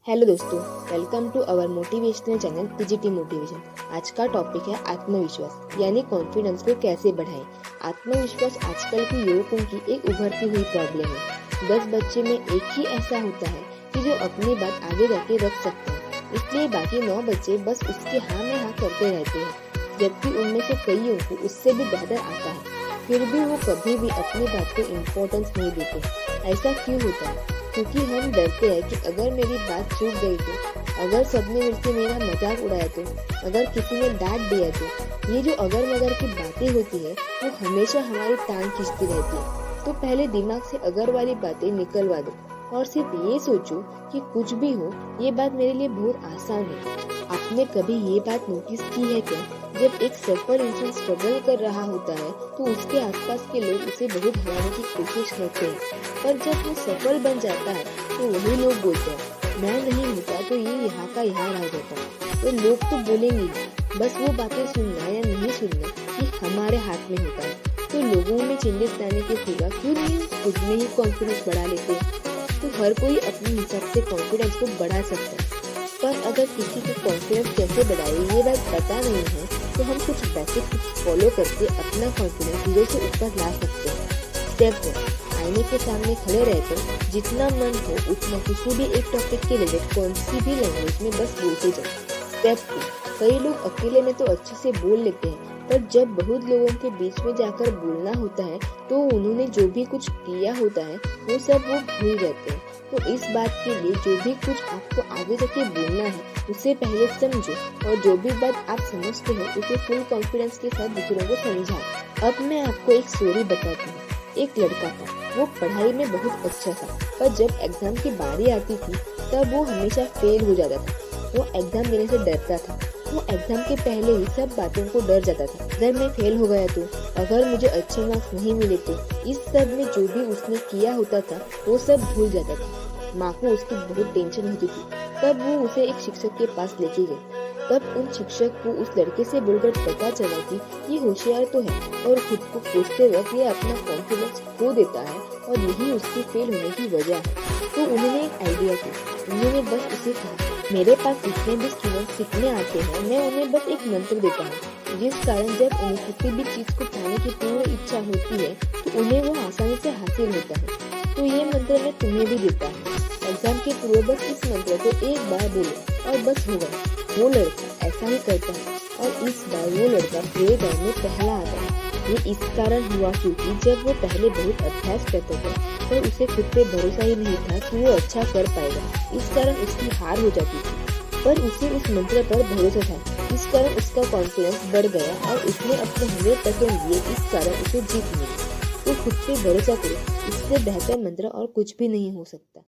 Hello दोस्तों, welcome to our motivational channel PGT motivation. आज का टॉपिक है आत्मविश्वास यानी कॉन्फिडेंस को कैसे बढ़ाएं। आत्मविश्वास आजकल के युवकों की एक उभरती हुई प्रॉब्लम है। 10 बच्चे में एक ही ऐसा होता है कि जो अपनी बात आगे जाके रख सकते हैं, इसलिए बाकी 9 बच्चे बस उसके हाँ में हाँ करते रहते हैं, जबकि उनमें से कईयों को उससे भी बेहतर आता है। फिर भी वो कभी भी अपनी बात को इम्पोर्टेंस नहीं देते। ऐसा क्यों होता है? क्योंकि हम डरते हैं कि अगर मेरी बात चूक गई तो, अगर सबने मिलकर मेरा मजाक उड़ाया तो, अगर किसी ने डांट दिया तो। ये जो अगर मगर की बातें होती है वो हमेशा हमारी टांग खींचती रहती है। तो पहले दिमाग से अगर वाली बातें निकलवा दो और सिर्फ ये सोचो कि कुछ भी हो, ये बात मेरे लिए बहुत आसान है। आपने कभी ये बात नोटिस की है क्या? जब एक सफल इंसान स्ट्रगल कर रहा होता है तो उसके आसपास के लोग उसे बहुत हराने की कोशिश करते हैं, पर जब वो सफल बन जाता है तो वही लोग बोलते हैं, मैं नहीं होता तो ये यहाँ का यहाँ रह जाता। तो लोग तो बोलेंगे, बस वो बातें सुनना या नहीं सुनना कि हमारे हाथ में होता है। तो लोगों में चेंजेस लाने के सिवा क्यों नहीं खुद में ही कॉन्फिडेंस बढ़ा लेते हैं। तो हर कोई अपने हिसाब से कॉन्फिडेंस को बढ़ा सकता है, पर अगर किसी को कॉन्फिडेंस कैसे बढ़ाए ये बात पता नहीं है तो हम कुछ बेसिक टिप्स फॉलो करके अपना कॉन्फिडेंस धीरे से ऊपर ला सकते हैं। स्टेप 1, आईने के सामने खड़े रहकर जितना मन हो उतना किसी भी एक टॉपिक के रिलेटेड कौन सी भी लैंग्वेज में बस बोलते जाओ। स्टेप 2, कई लोग अकेले में तो अच्छे से बोल लेते हैं, पर जब बहुत लोगों के बीच में जाकर बोलना होता है तो उन्होंने जो भी कुछ किया होता है वो सब वो भूल जाते हैं। तो इस बात के लिए जो भी कुछ आपको आगे जाके बोलना है उसे पहले समझो, और जो भी बात आप समझते हो उसे फुल कॉन्फिडेंस के साथ दूसरों को समझाओ। अब मैं आपको एक स्टोरी बताती हूँ। एक लड़का था, वो पढ़ाई में बहुत अच्छा था, पर जब एग्जाम की बारी आती थी तब वो हमेशा फेल हो जाता था। वो एग्जाम देने से डरता था। वो एग्जाम के पहले ही सब बातों को डर जाता था। अगर मैं फेल हो गया तो, अगर मुझे अच्छे मार्क्स नहीं मिले तो। इस सब में जो भी उसने किया होता था वो सब भूल जाता था। माँ को उसकी बहुत टेंशन होती थी। तब वो उसे एक शिक्षक के पास लेके गई। तब उन शिक्षक को उस लड़के से बोलकर पता चला कि ये होशियार तो है, और खुद को कोसते वक्त ये अपना कॉन्फिडेंस खो देता है, और यही उसकी फेल होने की वजह है। तो उन्होंने एक आइडिया किया। उन्होंने बस उसे कहा, मेरे पास जितने भी स्टूडेंट सीखने आते हैं मैं उन्हें बस एक मंत्र देता हूँ, जिस कारण जब उन्हें किसी भी चीज को पाने की पूर्ण इच्छा होती है तो उन्हें वो आसानी से हासिल होता है। तो ये मंत्र मैं तुम्हें भी देता हूँ। एग्जाम के पूर्व बस इस मंत्र को एक बार बोलो और बस हो गया। वो लड़का ऐसा ही करता है, और इस बार वो लड़का पूरे गाँव में पहला आता है। ये इस कारण हुआ क्योंकि जब वो पहले बहुत अभ्यास करता था पर उसे खुद पे भरोसा ही नहीं था कि वो अच्छा कर पाएगा। इस कारण उसकी हार हो जाती थी, पर उसे उस मंत्र पर भरोसा था। इस कारण उसका कॉन्फिडेंस बढ़ गया और उसने अपने 100% दिए। इस कारण उसे जीत मिली। तो खुद पे भरोसा करो, इससे बेहतर मंत्र और कुछ भी नहीं हो सकता।